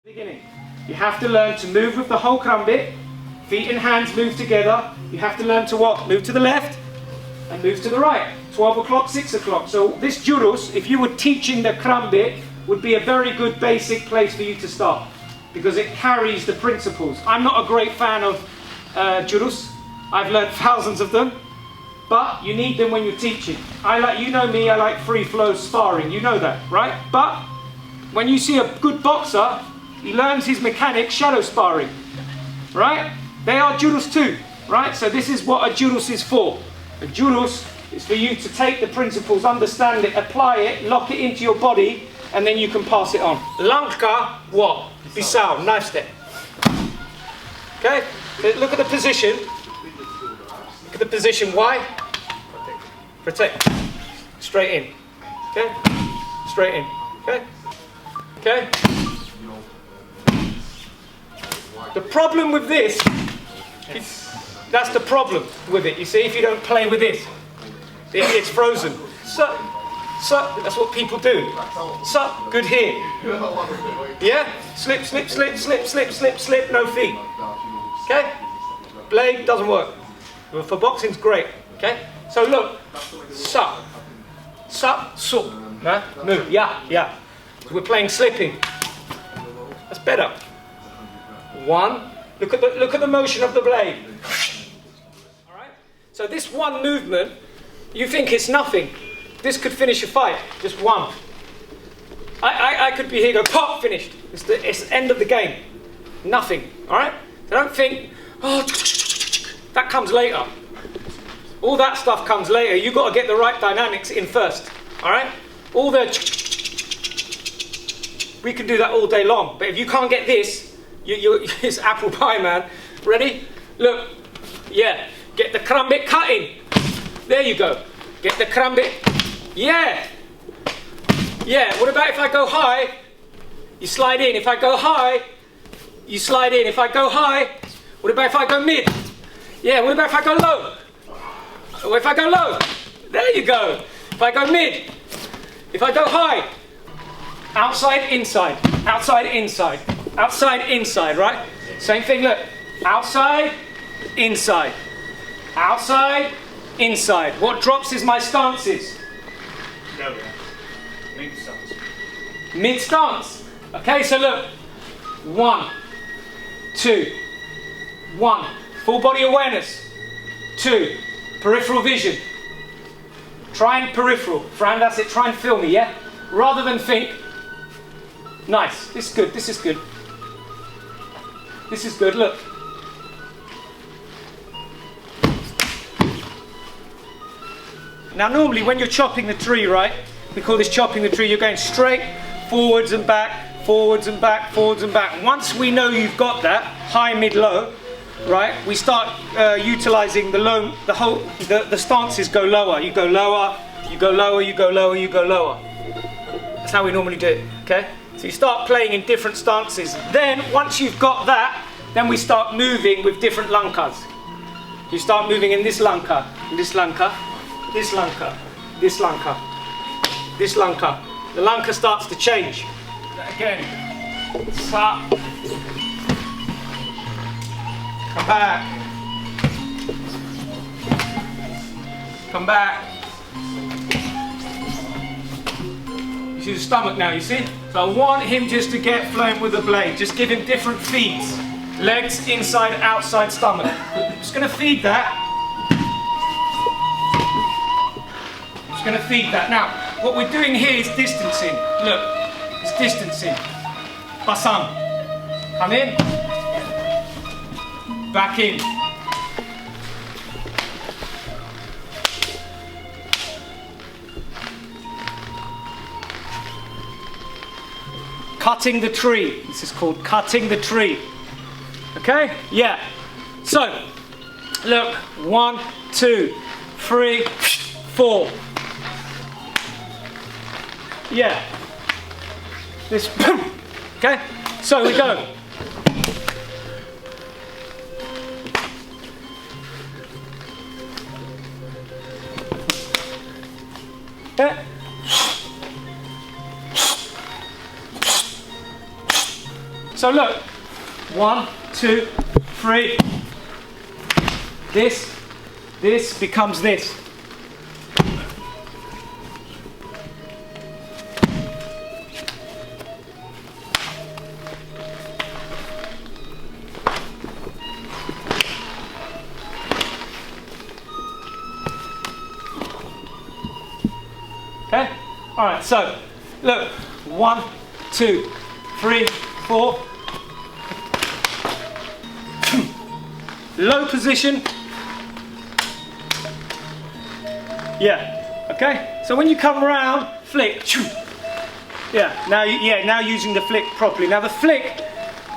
Beginning. You have to learn to move with the whole karambit. Feet and hands move together. You have to learn to what? Move to the left and move to the right. 12 o'clock, 6 o'clock. So this jurus, if you were teaching the karambit, would be a very good basic place for you to start, because it carries the principles. I'm not a great fan of jurus. I've learned thousands of them, but you need them when you're teaching. You know me, I like free flow sparring. You know that, right? But when you see a good boxer, he learns his mechanics shadow sparring, right? They are jurus too, right? So this is what a jurus is for. A jurus is for you to take the principles, understand it, apply it, lock it into your body, and then you can pass it on. LANGKAH, what? Pisau, knife step. Okay? Look at the position. Look at the position. Why? Protect. Straight in. Okay? Straight in. Okay? Okay? The problem with this, that's the problem with it. You see, if you don't play with this, it's frozen. So, that's what people do. So, good here. Yeah? Slip, slip, slip, slip, slip, slip, slip, no feet. Okay? Blade doesn't work. But for boxing, it's great. Okay? So look. Sup. Sup, sup. Move. Yeah, yeah. So we're playing slipping. That's better. One. Look at the motion of the blade. All right. So this one movement, you think it's nothing. This could finish a fight. Just one. I could be here, go pop, finished. It's the end of the game. Nothing. All right. So don't think, oh, that comes later. All that stuff comes later. You got to get the right dynamics in first. All right. All the we can do that all day long. But if you can't get this, it's apple pie, man. Ready? Look. Yeah. Get the karambit cutting. There you go. Get the karambit. Yeah. Yeah. What about if I go high? You slide in. If I go high, you slide in. If I go high, what about if I go mid? Yeah. What about if I go low? Or if I go low? There you go. If I go mid. If I go high. Outside, inside. Outside, inside. Outside, inside, right? Same thing, look. Outside, inside. Outside, inside. What drops is my stances. No, mid stance. Mid stance. Okay, so look. 1, 2, 1. Full body awareness. 2. Peripheral vision. Try and peripheral. Fran, that's it. Try and feel me, yeah? Rather than think. Nice. This is good. This is good. This is good. Look. Now normally when you're chopping the tree, right? We call this chopping the tree. You're going straight, forwards and back, forwards and back, forwards and back. Once we know you've got that, high, mid, low, right? We start utilizing the low, the stances go lower. You go lower, you go lower, you go lower, you go lower. That's how we normally do it, okay? So you start playing in different stances. Then, once you've got that, then we start moving with different LANGKAHs. You start moving in this LANGKAH, this LANGKAH, this LANGKAH, this LANGKAH, this LANGKAH. The LANGKAH starts to change. Again. Sa. Come back. Come back. You see the stomach now, you see? So I want him just to get flowing with the blade. Just give him different feeds. Legs, inside, outside, stomach. Just going to feed that. Just going to feed that. Now, what we're doing here is distancing. Look, it's distancing. Pasang. Come in. Back in. Cutting the tree. This is called cutting the tree. Okay? Yeah. So, look. 1, 2, 3, 4. Yeah. This. Okay? So we go. Yeah. So look, 1, 2, 3. This becomes this. Okay? Alright, so look, 1, 2, 3, 4. Low position. Yeah, okay? So when you come around, flick. Yeah, now using the flick properly. Now the flick,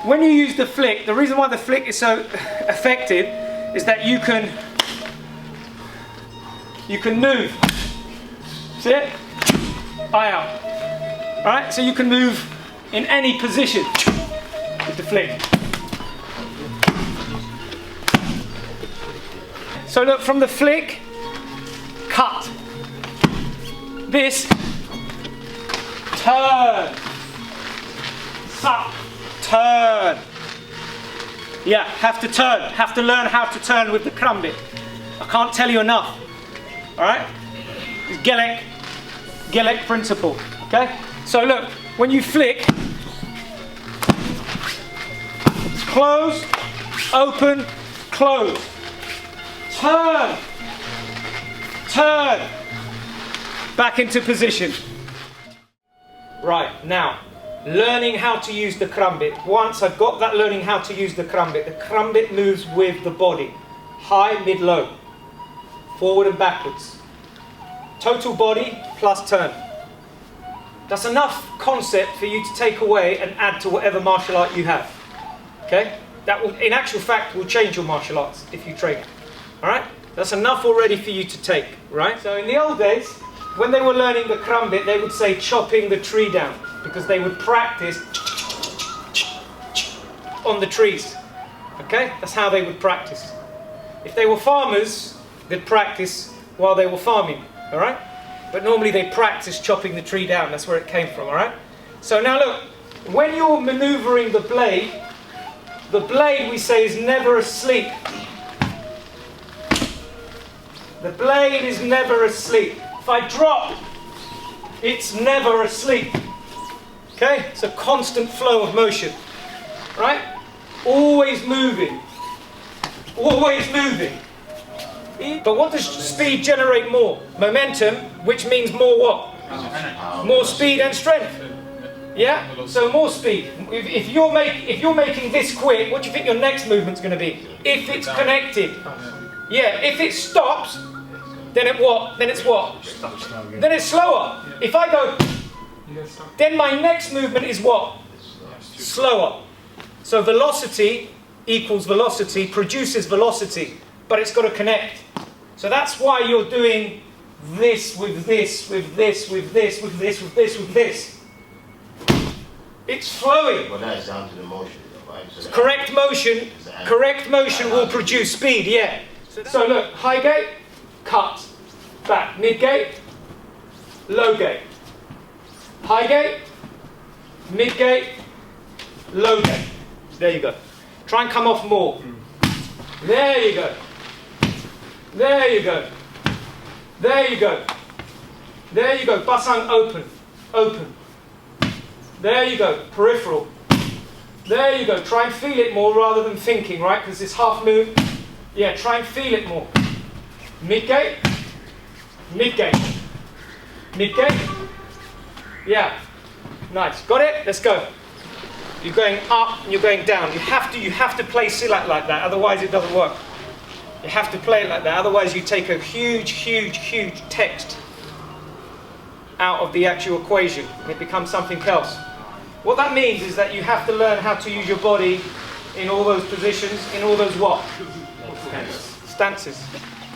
when you use the flick, the reason why the flick is so effective is that you can move. See it? Eye out. Alright, so you can move in any position with the flick. So look, from the flick, cut. This, turn. Suck, turn. Yeah, have to turn. Have to learn how to turn with the Kumbit. I can't tell you enough. Alright? It's Gelek principle. Okay? So look, when you flick, close, open, close. Turn, turn, back into position. Right, now, learning how to use the Kumbit. Once I've got that learning how to use the Kumbit moves with the body. High, mid, low. Forward and backwards. Total body plus turn. That's enough concept for you to take away and add to whatever martial art you have. Okay? That will, in actual fact, will change your martial arts if you train it. Alright? That's enough already for you to take, right? So in the old days, when they were learning the Kumbit, they would say chopping the tree down, because they would practice on the trees. Okay? That's how they would practice. If they were farmers, they'd practice while they were farming. Alright? But normally they practice chopping the tree down. That's where it came from, alright? So now look, when you're maneuvering the blade we say is never asleep. The blade is never asleep. If I drop, it's never asleep. Okay? It's a constant flow of motion. Right? Always moving. Always moving. But what does speed generate more? Momentum, which means more what? More speed and strength. Yeah? So more speed. If you're making this quick, what do you think your next movement's going to be? If it's connected. Yeah, if it stops, then it what? Then it's what? Then it's slower. If I go, then my next movement is what? Slower. So velocity equals velocity, produces velocity, but it's got to connect. So that's why you're doing this with this, with this, with this, with this, with this, with this. It's flowing. Well, that's down to the motion, though, right? So correct motion will produce speed, yeah. So look, high gate, cut, back, mid gate, low gate. High gate, mid gate, low gate. There you go. Try and come off more. There you go. There you go. There you go. There you go. Basang open. Open. There you go. Peripheral. There you go. Try and feel it more rather than thinking, right? Because it's half move. Yeah, try and feel it more. Mid gate. Mid gate. Mid gate. Yeah. Nice. Got it? Let's go. You're going up and you're going down. You have to play SILAT like that, otherwise it doesn't work. You have to play it like that, otherwise you take a huge, huge, huge text out of the actual equation and it becomes something else. What that means is that you have to learn how to use your body in all those positions, in all those what? Stances.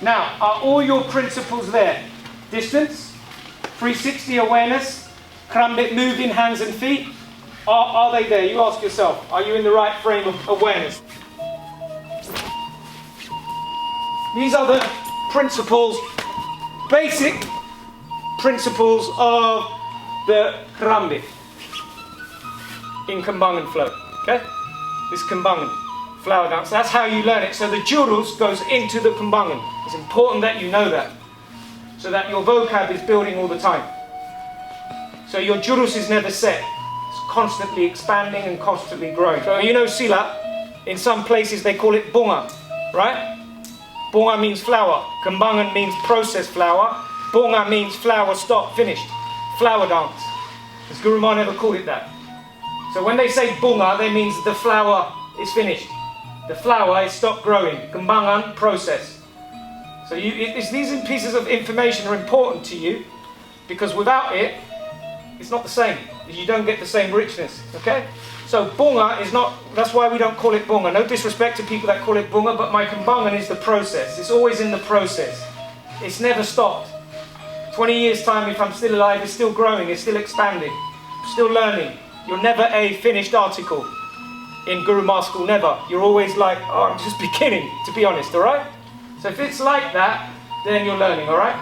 Now, are all your principles there? Distance, 360 awareness, Kumbit moving hands and feet. Are they there? You ask yourself, are you in the right frame of awareness? These are the principles, basic principles of the Kumbit in Kembangan flow. Okay? This Kumbangan, flower dance. That's how you learn it. So the jurus goes into the Kumbangan. It's important that you know that, so that your vocab is building all the time. So your jurus is never set. It's constantly expanding and constantly growing. So you know silat, in some places they call it bunga, right? Bunga means flower. Kumbangan means processed flower. Bunga means flower, stop, finished. Flower dance. As Guru Ma never called it that. So when they say bunga, that means the flower is finished. The flower is stopped growing. Kumbangan, process. So these pieces of information are important to you, because without it, it's not the same. You don't get the same richness, okay? So bunga is not, that's why we don't call it bunga. No disrespect to people that call it bunga, but my Kumbangan is the process. It's always in the process. It's never stopped. 20 years time, if I'm still alive, it's still growing, it's still expanding, still learning. You're never a finished article in Guru Ma school, never. You're always like, oh, I'm just beginning, to be honest, alright? So if it's like that, then you're learning, alright?